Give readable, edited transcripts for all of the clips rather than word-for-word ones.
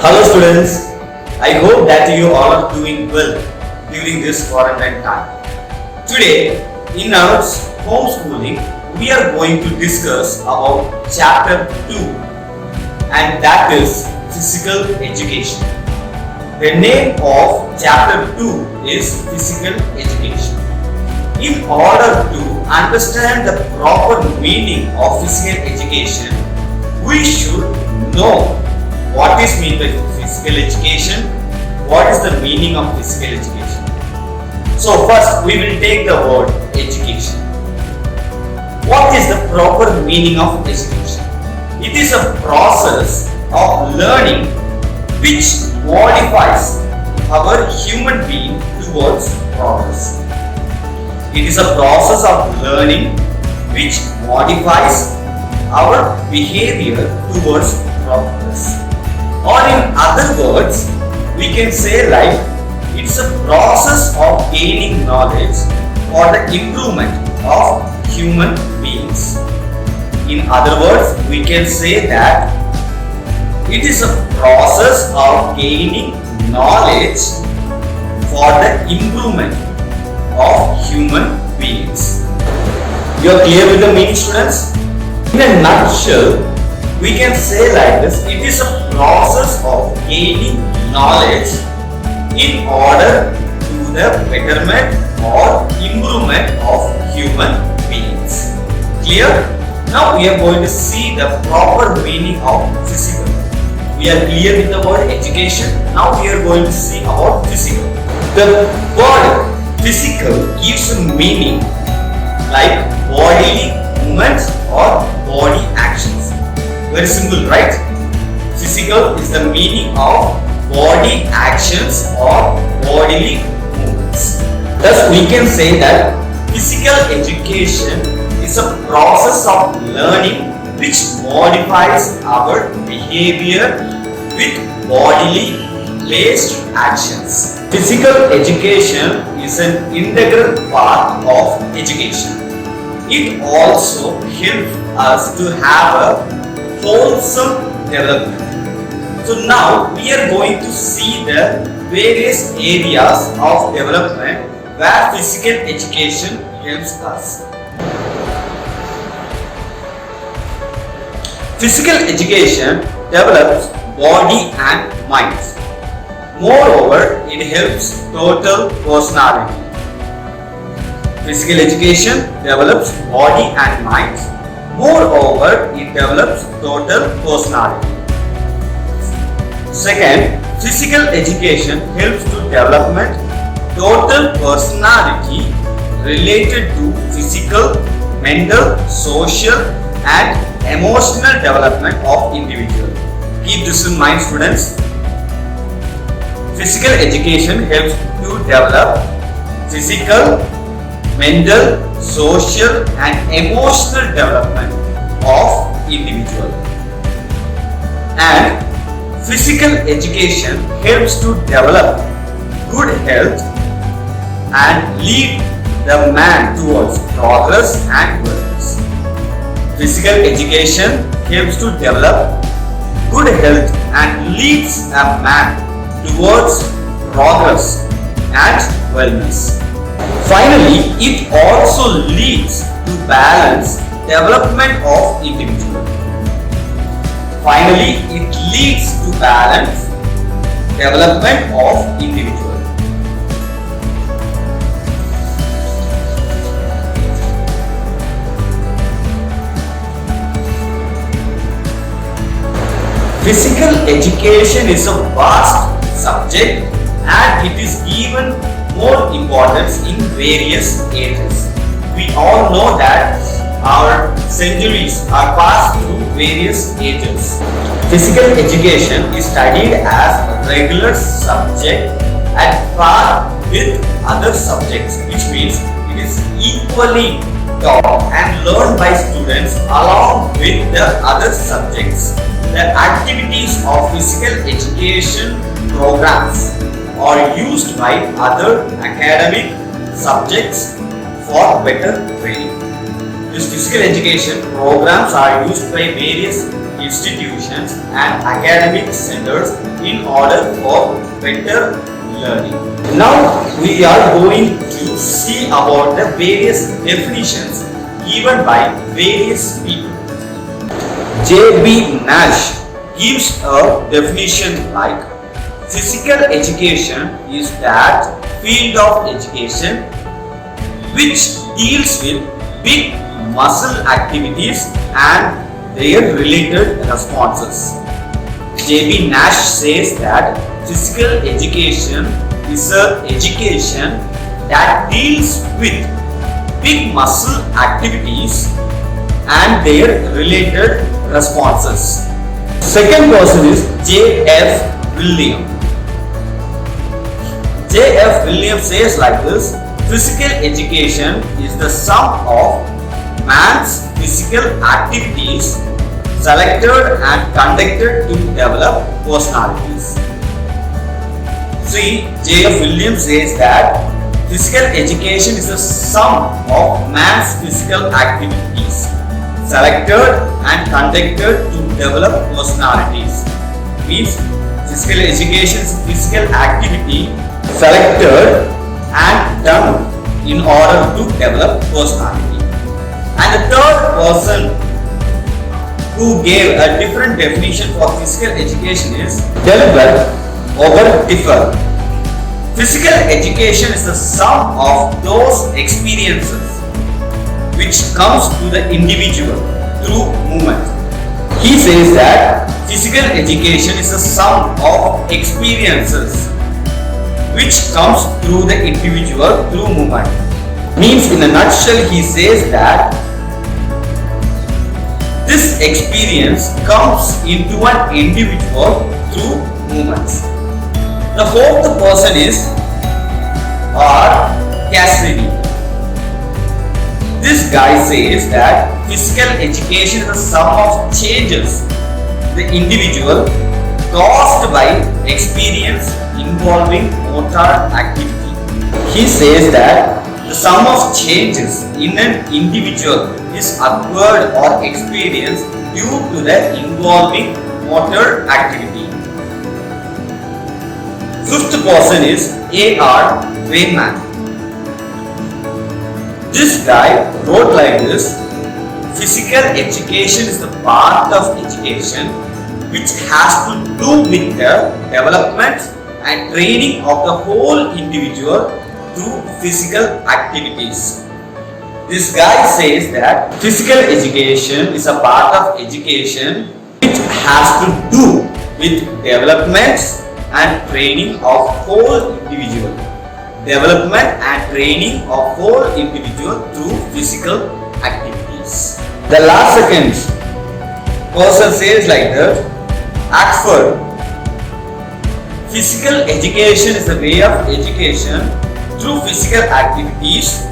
Hello students, I hope that you all are doing well during this quarantine time. Today in our homeschooling we are going to discuss about chapter 2 and that is physical education. The name of chapter 2 is physical education. In order to understand the proper meaning of physical education, we should know what is meant by physical education, what is the meaning of physical education. So first we will take the word education. What is the proper meaning of education? It is a process of learning which modifies our human being towards progress. It is a process of learning which modifies our behavior towards progress. Or in other words, we can say like it's a process of gaining knowledge for the improvement of human beings. In other words, we can say that it is a process of gaining knowledge for the improvement of human beings. You are clear with the meaning, students? In a nutshell, we can say like this, it is a process of gaining knowledge in order to the betterment or improvement of human beings. Clear? Now we are going to see the proper meaning of physical. We are clear with the word education. Now we are going to see about physical. The word physical gives a meaning like bodily movements or body actions. Very simple, right? Physical is the meaning of body actions or bodily movements. Thus, we can say that physical education is a process of learning which modifies our behavior with bodily based actions. Physical education is an integral part of education. It also helps us to have a wholesome development. So now we are going to see the various areas of development where physical education helps us. Physical education develops body and mind. Moreover, it helps total personality. Physical education develops body and mind. Moreover, it develops total personality. Second, physical education helps to development total personality related to physical, mental, social and emotional development of individual. Keep this in mind, students. Physical education helps to develop physical, mental, social and emotional development of individual. And physical education helps to develop good health and lead the man towards progress and wellness. Physical education helps to develop good health and leads a man towards progress and wellness. Finally, it also leads to balance development of individual. Finally, it leads to balance development of individual. Physical education is a vast subject and it is given more importance in various ages. We all know that our centuries are passed through various ages. Physical education is studied as a regular subject at par with other subjects, which means it is equally taught and learned by students along with the other subjects. The activities of physical education programs are used by other academic subjects for better training. These physical education programs are used by various institutions and academic centers in order for better learning. Now we are going to see about the various definitions given by various people. J.B. Nash gives a definition like physical education is that field of education which deals with big muscle activities and their related responses. J.B. Nash says that physical education is an education that deals with big muscle activities and their related responses. Second person is J.F. Williams. J.F. Williams says like this: physical education is the sum of man's physical activities selected and conducted to develop personalities. See, J.F. Williams says that physical education is the sum of man's physical activities selected and conducted to develop personalities. Means physical education is physical activity selected and done in order to develop personality. And the third person who gave a different definition for physical education is Delbert Oberteffer. Physical education is the sum of those experiences which comes to the individual through movement. He says that physical education is the sum of experiences which comes through the individual through movement. Means in a nutshell, he says that this experience comes into an individual through movements. The fourth person is R. Cassidy. This guy says that physical education is the sum of changes the individual caused by experience involving motor activity. He says that the sum of changes in an individual is acquired or experienced due to the involving motor activity. Fifth person is A.R. Feynman. This guy wrote like this: physical education is the part of education which has to do with the development and training of the whole individual through physical activities. This guy says that physical education is a part of education which has to do with development and training of whole individual. Development and training of whole individual through physical activities. The last second person says like that: Oxford. Physical education is a way of education through physical activities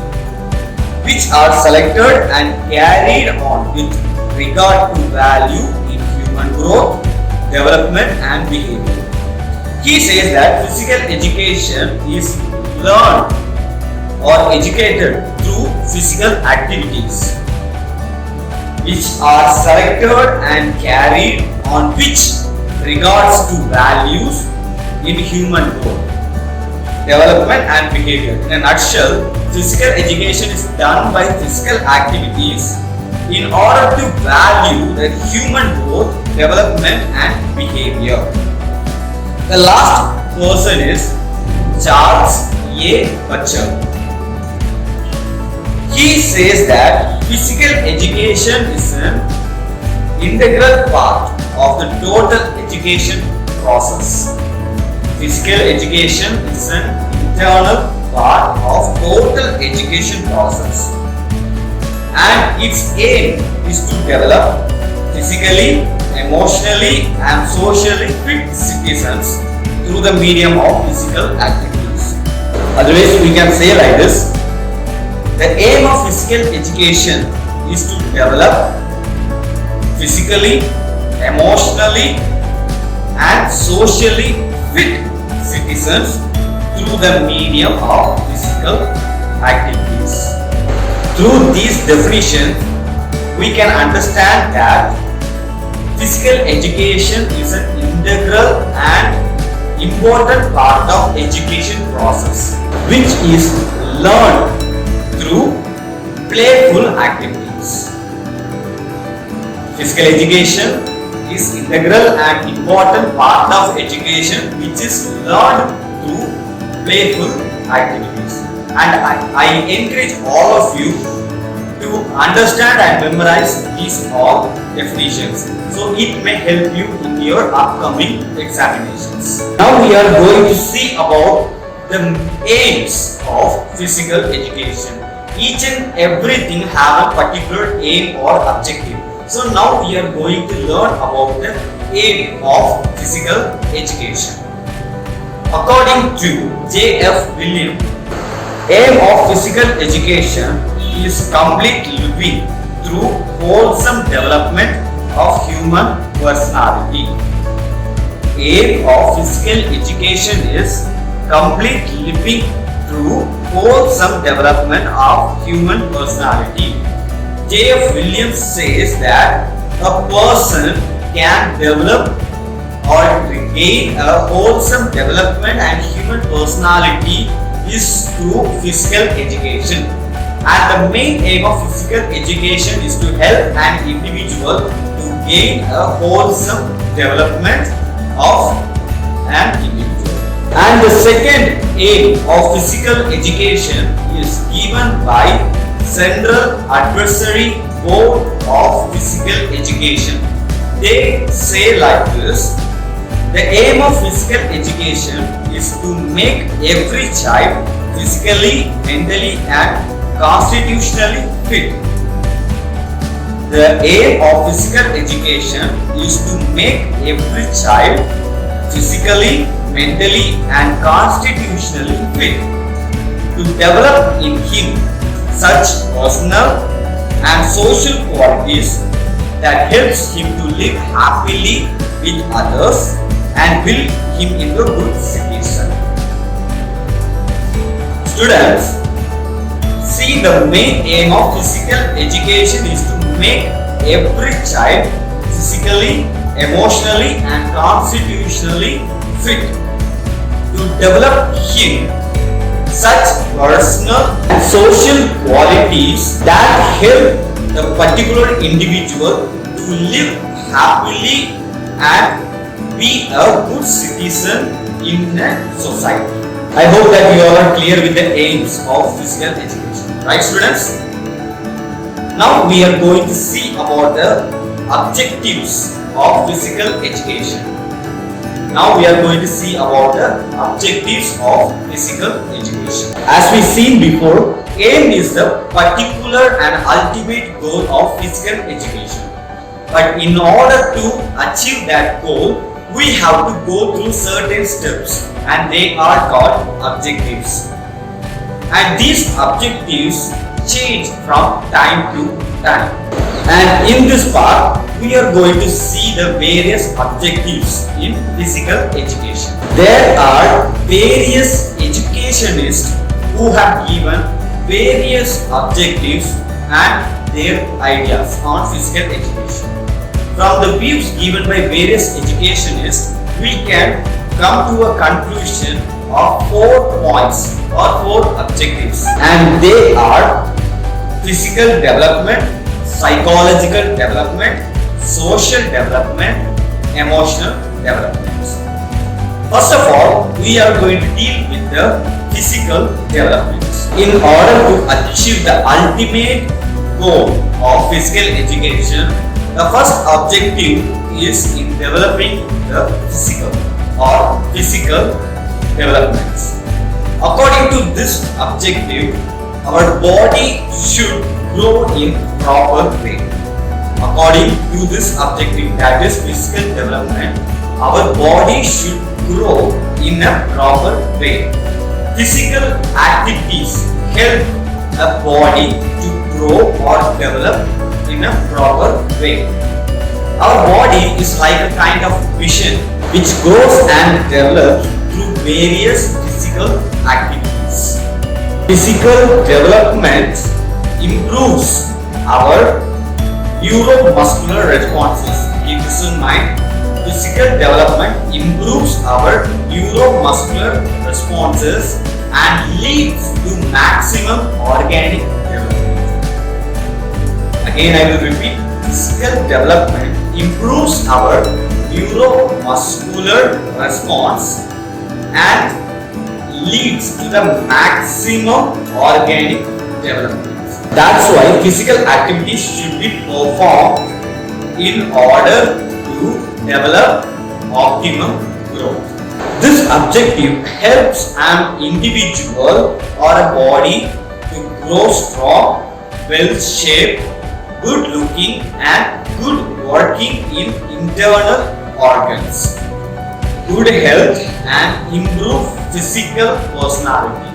which are selected and carried on with regard to value in human growth, development and behavior. He says that physical education is learned or educated through physical activities which are selected and carried on which regards to values in human growth, development and behavior. In a nutshell, physical education is done by physical activities in order to value the human growth, development and behavior. The last person is Charles A. Butcher. He says that physical education is an integral part of the total education process. Physical education is an internal part of total education process, and its aim is to develop physically, emotionally and socially fit citizens through the medium of physical activities. Otherwise, we can say like this: the aim of physical education is to develop physically, emotionally and socially fit citizens through the medium of physical activities. Through these definitions, we can understand that physical education is an integral and important part of education process, which is learned through playful activities. Physical education is integral and important part of education which is learned through playful activities. And I encourage all of you to understand and memorize these all definitions, so it may help you in your upcoming examinations. Now we are going to see about the aims of physical education. Each and everything have a particular aim or objective. So now we are going to learn about the aim of physical education. According to J.F. William, aim of physical education is complete living through wholesome development of human personality. Aim of physical education is complete living through wholesome development of human personality. J.F. Williams says that a person can develop or regain a wholesome development and human personality is through physical education. And the main aim of physical education is to help an individual to gain a wholesome development of an individual. And the second aim of physical education is given by Central Advisory Board of Physical Education. They say like this: the aim of physical education is to make every child physically, mentally and constitutionally fit. The aim of physical education is to make every child physically, mentally and constitutionally fit, to develop in him such personal and social qualities that helps him to live happily with others and build him into a good citizen. Students, see, the main aim of physical education is to make every child physically, emotionally and constitutionally fit, to develop him such personal and social qualities that help the particular individual to live happily and be a good citizen in a society. I hope that you all are clear with the aims of physical education. Right, students? Now we are going to see about the objectives of physical education. Now we are going to see about the objectives of physical education. As we seen before, aim is the particular and ultimate goal of physical education. But in order to achieve that goal, we have to go through certain steps and they are called objectives. And these objectives change from time to time. And in this part, we are going to see the various objectives in physical education. There are various educationists who have given various objectives and their ideas on physical education. From the views given by various educationists, we can come to a conclusion of 4 points or 4 objectives, and they are physical development, psychological development, social development, emotional development. First of all, we are going to deal with the physical development. In order to achieve the ultimate goal of physical education, the first objective is in developing the physical developments. According to this objective, our body should grow in proper way. According to this objective, that is physical development, our body should grow in a proper way. Physical activities help a body to grow or develop in a proper way. Our body is like a kind of machine which grows and develops through various physical activities. Physical development improves our neuromuscular responses. Keep this in mind. Physical development improves our neuromuscular responses and leads to maximum organic development. Again, I will repeat. Physical development improves our neuromuscular response and leads to the maximum organic development. That's why physical activities should be performed in order to develop optimum growth. This objective helps an individual or a body to grow strong, well-shaped, good-looking and good working in internal organs. Good health and improve physical personality.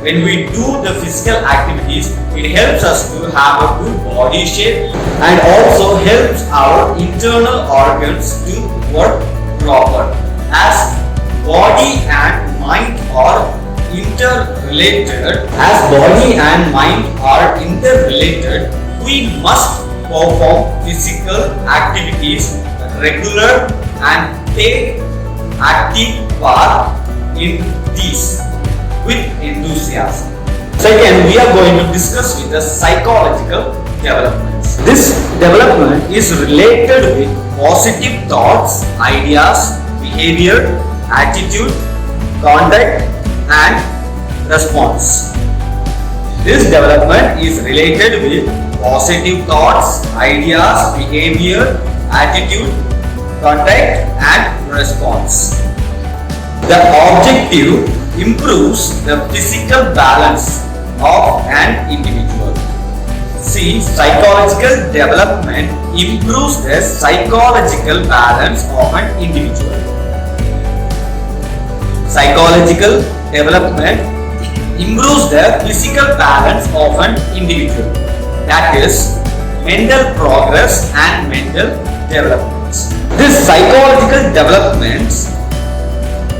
When we do the physical activities, it helps us to have a good body shape and also helps our internal organs to work proper. As body and mind are interrelated, we must perform physical activities regular and take active part in these with enthusiasm. Second, we are going to discuss with the psychological developments. This development is related with positive thoughts, ideas, behavior, attitude, conduct and response. This development is related with positive thoughts, ideas, behavior, attitude, conduct and response. The objective improves the physical balance of an individual. See, psychological development improves the psychological balance of an individual. Psychological development improves the physical balance of an individual. That is, mental progress and mental developments. This psychological developments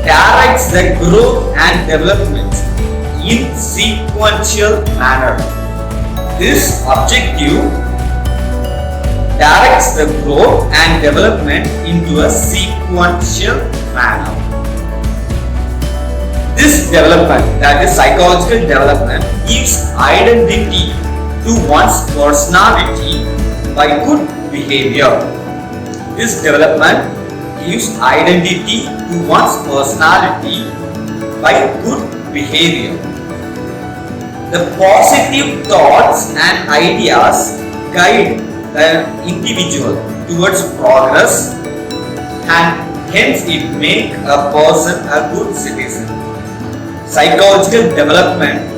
directs the growth and development in sequential manner. This objective directs the growth and development into a sequential manner. This development, that is psychological development, gives identity to one's personality by good behavior. This development gives identity to one's personality by good behavior. The positive thoughts and ideas guide the individual towards progress and hence it makes a person a good citizen. Psychological development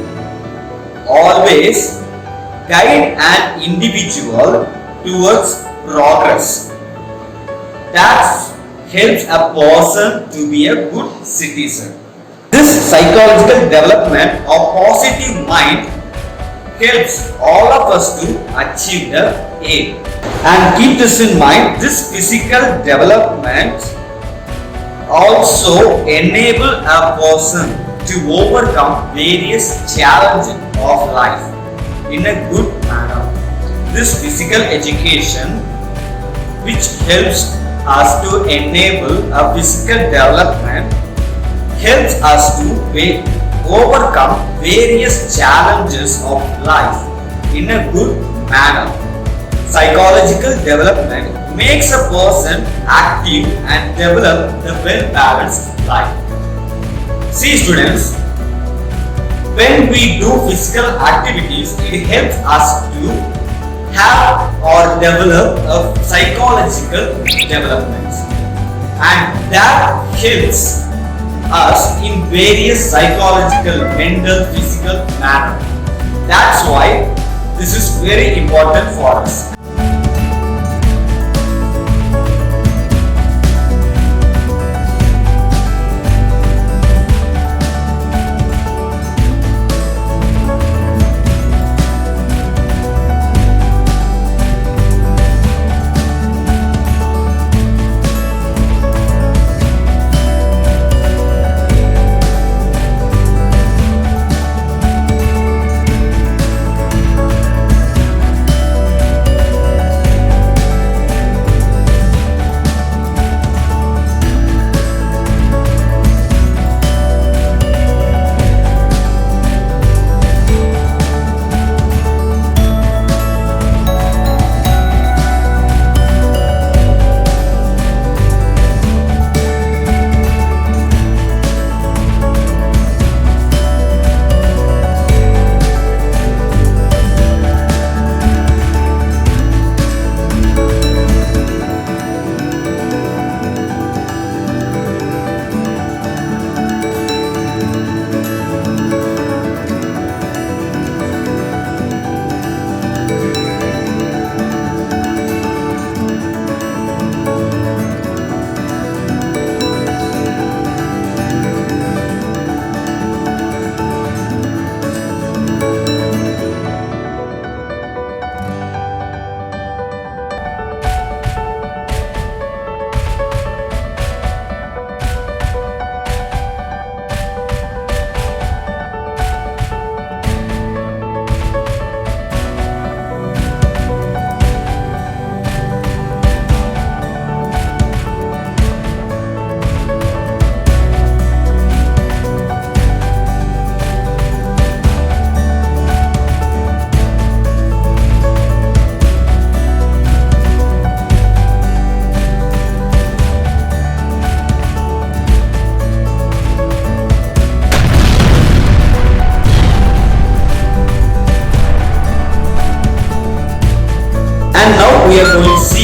always guide an individual towards progress. That helps a person to be a good citizen. This psychological development of positive mind helps all of us to achieve the aim. And keep this in mind, this physical development also enable a person to overcome various challenges of life in a good manner. This physical education, which helps us to enable a physical development, helps us to overcome various challenges of life in a good manner. Psychological development makes a person active and develop a well-balanced life. See students, when we do physical activities, it helps us to have or develop a psychological development, and that helps us in various psychological, mental, physical manner. That's why this is very important for us.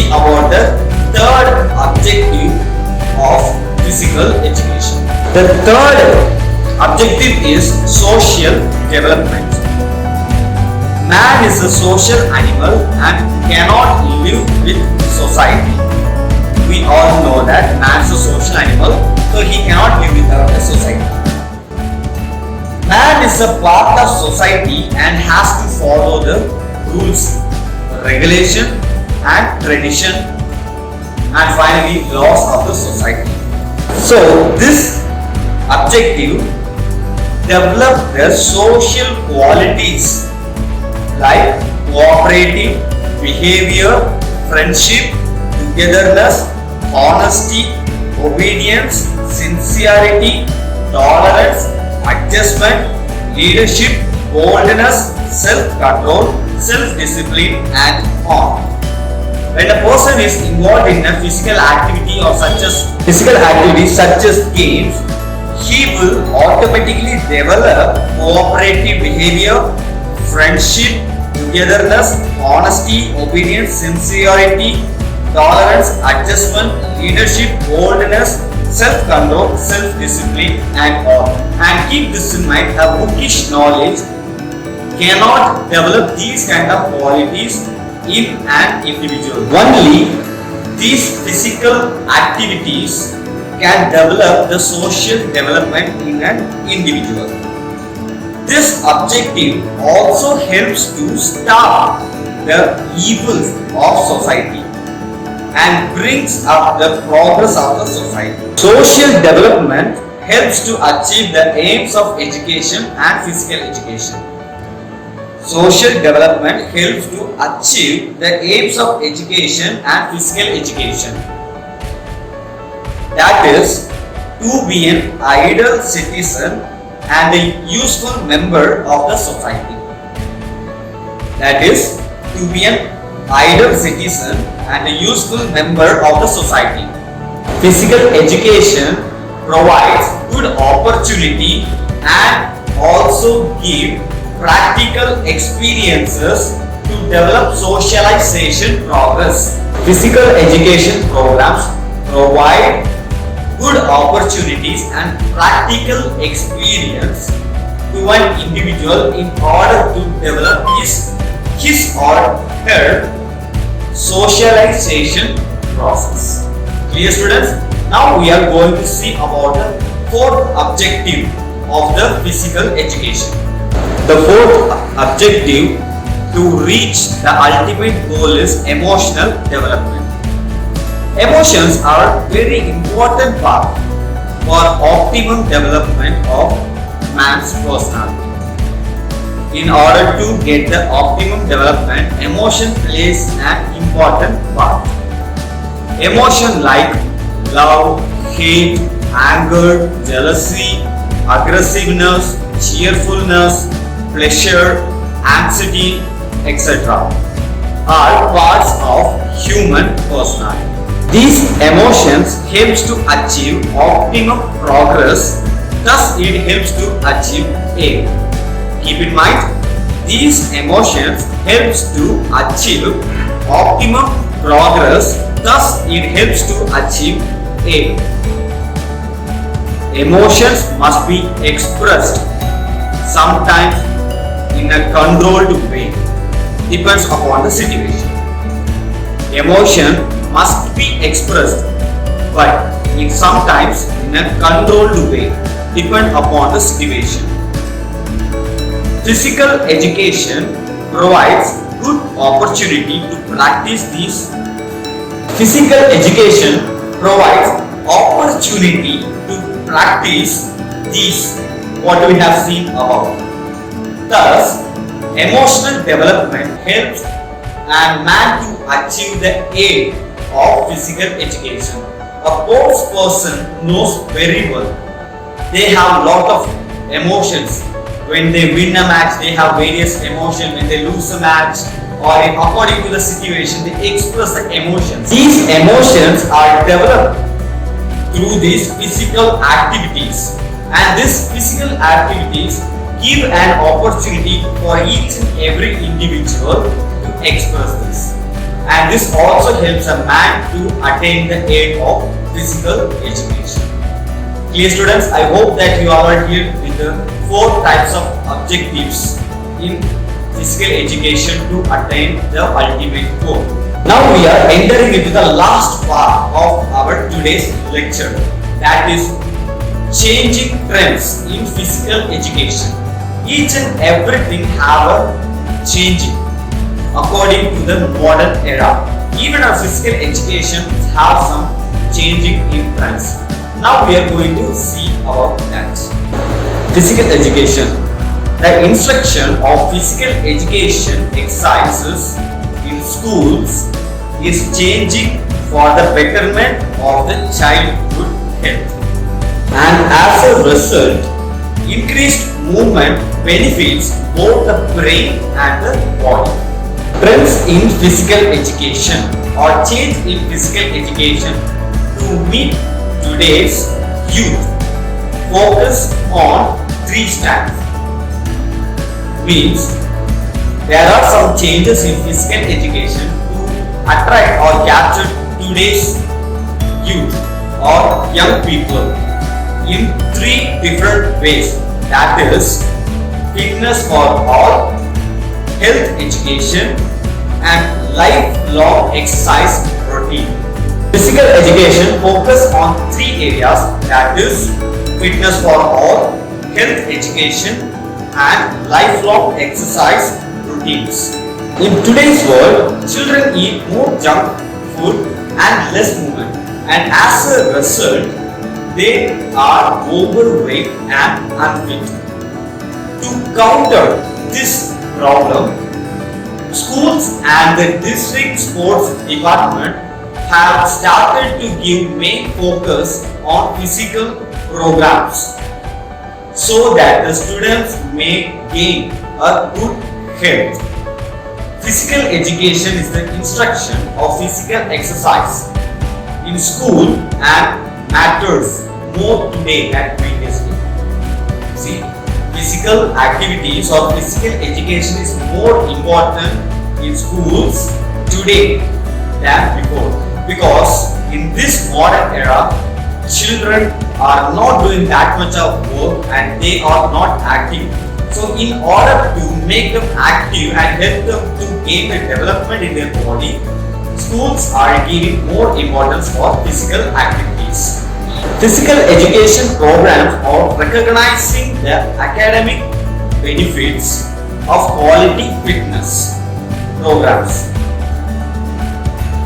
see about the third objective of physical education. The third objective is social development. Man is a social animal and cannot live with society. We all know that man is a social animal, so he cannot live without a society. Man is a part of society and has to follow the rules, regulation and tradition, and finally laws of the society. So this objective develop the social qualities like cooperative behavior, friendship, togetherness, honesty, obedience, sincerity, tolerance, adjustment, leadership, boldness, self-control, self-discipline and on. When a person is involved in a physical activity such as games, he will automatically develop cooperative behavior, friendship, togetherness, honesty, obedience, sincerity, tolerance, adjustment, leadership, boldness, self-control, self-discipline and all. And keep this in mind, a bookish knowledge cannot develop these kind of qualities in an individual. Only these physical activities can develop the social development in an individual. This objective also helps to stop the evils of society and brings up the progress of the society. Social development helps to achieve the aims of education and physical education. Social development helps to achieve the aims of education and physical education. That is, to be an ideal citizen and a useful member of the society. That is, to be an ideal citizen and a useful member of the society. Physical education provides good opportunity and also give practical experiences to develop socialization progress. Physical education programs provide good opportunities and practical experience to an individual in order to develop his or her socialization process. Clear, students? Now we are going to see about the fourth objective of the physical education. The fourth objective to reach the ultimate goal is emotional development. Emotions are very important part for optimum development of man's personality. In order to get the optimum development, emotion plays an important part. Emotion like love, hate, anger, jealousy, aggressiveness, cheerfulness, pleasure, anxiety, etc. are parts of human personality. These emotions helps to achieve optimum progress, thus it helps to achieve aim. Keep in mind, these emotions helps to achieve optimum progress, thus it helps to achieve aim. Emotions must be expressed sometimes in a controlled way, depends upon the situation. Emotion must be expressed, but it sometimes in a controlled way, depend upon the situation. Physical education provides good opportunity to practice these. Physical education provides opportunity to practice these what we have seen above. Thus, emotional development helps a man to achieve the aim of physical education. A sports person knows very well. They have lot of emotions. When they win a match, they have various emotions. When they lose a match, or according to the situation, they express the emotions. These emotions are developed through these physical activities, and these physical activities give an opportunity for each and every individual to express this. and this also helps a man to attain the aim of physical education. Clear students, I hope that you are here with the 4 types of objectives in physical education to attain the ultimate goal. Now we are entering into the last part of our today's lecture, that is changing trends in physical education. Each and everything have a changing according to the modern era. Even our physical education have some changing in trends. Now we are going to see about that. Physical education. The instruction of physical education exercises in schools is changing for the betterment of the childhood health, and as a result increased movement benefits both the brain and the body. Trends in physical education or change in physical education to meet today's youth focus on 3 strands. Means there are some changes in physical education to attract or capture today's youth or young people in 3 different ways, that is fitness for all, health education and lifelong exercise routine. Physical education focus on 3 areas, that is fitness for all, health education and lifelong exercise routines. In today's world, children eat more junk food and less movement, and as a result, they are overweight and unfit. To counter this problem, schools and the district sports department have started to give main focus on physical programs so that the students may gain a good health. Physical education is the instruction of physical exercise in school and matters more today than previously. See, physical activities or physical education is more important in schools today than before, because in this modern era children are not doing that much of work and they are not active. So in order to make them active and help them to gain a development in their body, schools are giving more importance for physical activities. Physical education programs are recognizing the academic benefits of quality fitness programs.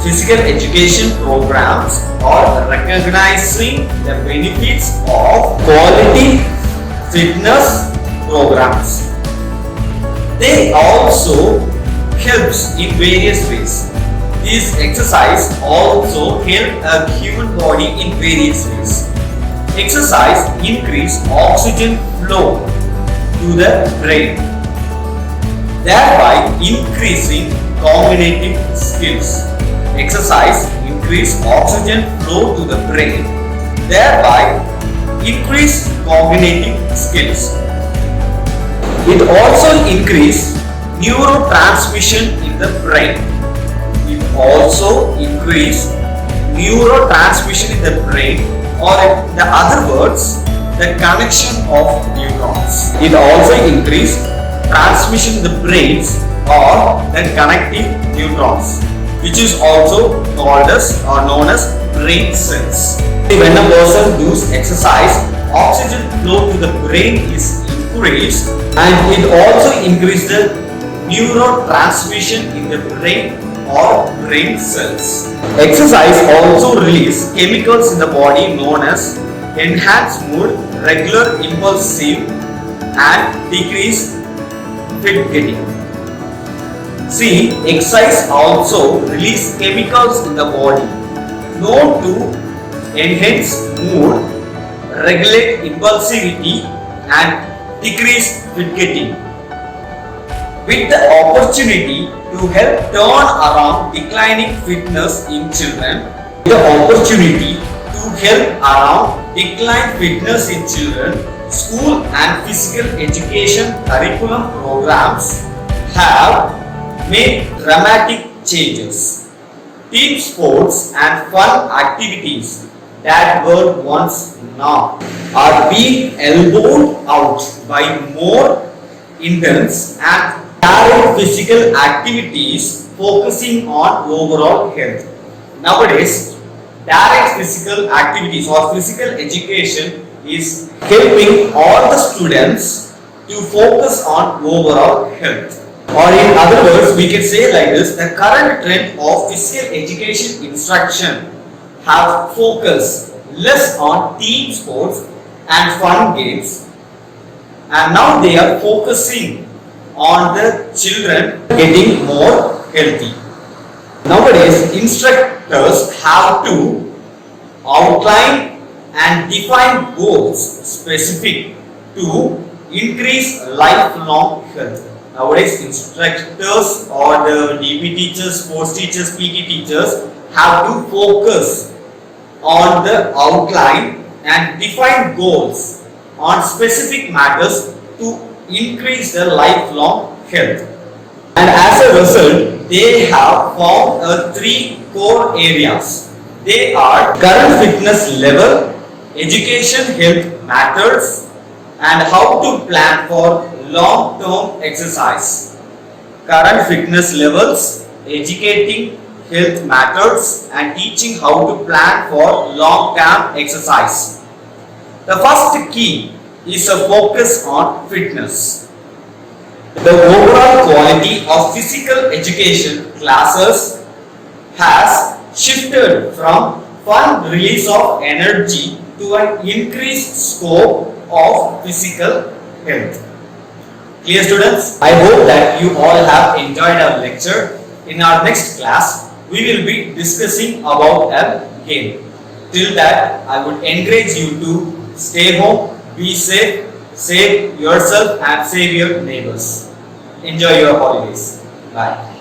Physical education programs are recognizing the benefits of quality fitness programs. They also helps in various ways. This exercise also help a human body in various ways. Exercise increase oxygen flow to the brain, thereby increasing cognitive skills. Exercise increase oxygen flow to the brain, thereby increase cognitive skills. It also increase neurotransmission in the brain. It also increase neurotransmission in the brain, or in the other words, the connection of neurons. It also increase transmission in the brains or the connective neurons, which is also called as or known as brain cells. When a person does exercise, oxygen flow to the brain is increased, and it also increases the neurotransmission in the brain or brain cells. Exercise also release chemicals in the body known as enhanced mood, regular impulsive, and decreased fatigue. See, exercise also release chemicals in the body known to enhance mood, regulate impulsivity, and decrease fatigue, with the opportunity to help turn around declining fitness in children. School and physical education curriculum programs have made dramatic changes. team sports and fun activities that were once now are being elbowed out by more intense and direct physical activities focusing on overall health. Nowadays, direct physical activities or physical education is helping all the students to focus on overall health. Or in other words, we can say like this: the current trend of physical education instruction have focused less on team sports and fun games, and now they are focusing on the children getting more healthy. Nowadays, instructors have to outline and define goals specific to increase lifelong health. Nowadays, instructors or the DP teachers, sports teachers, PT teachers have to focus on the outline and define goals on specific matters to increase their lifelong health. And as a result, they have found three core areas. They are current fitness level, education health methods, and how to plan for long-term exercise. Current fitness levels, educating health methods, and teaching how to plan for long-term exercise. The first key is a focus on fitness. The overall quality of physical education classes has shifted from fun release of energy to an increased scope of physical health. Clear, students? I hope that you all have enjoyed our lecture. In our next class, we will be discussing about a game. Till that, I would encourage you to stay home, be safe, save yourself and save your neighbors. Enjoy your holidays. Bye.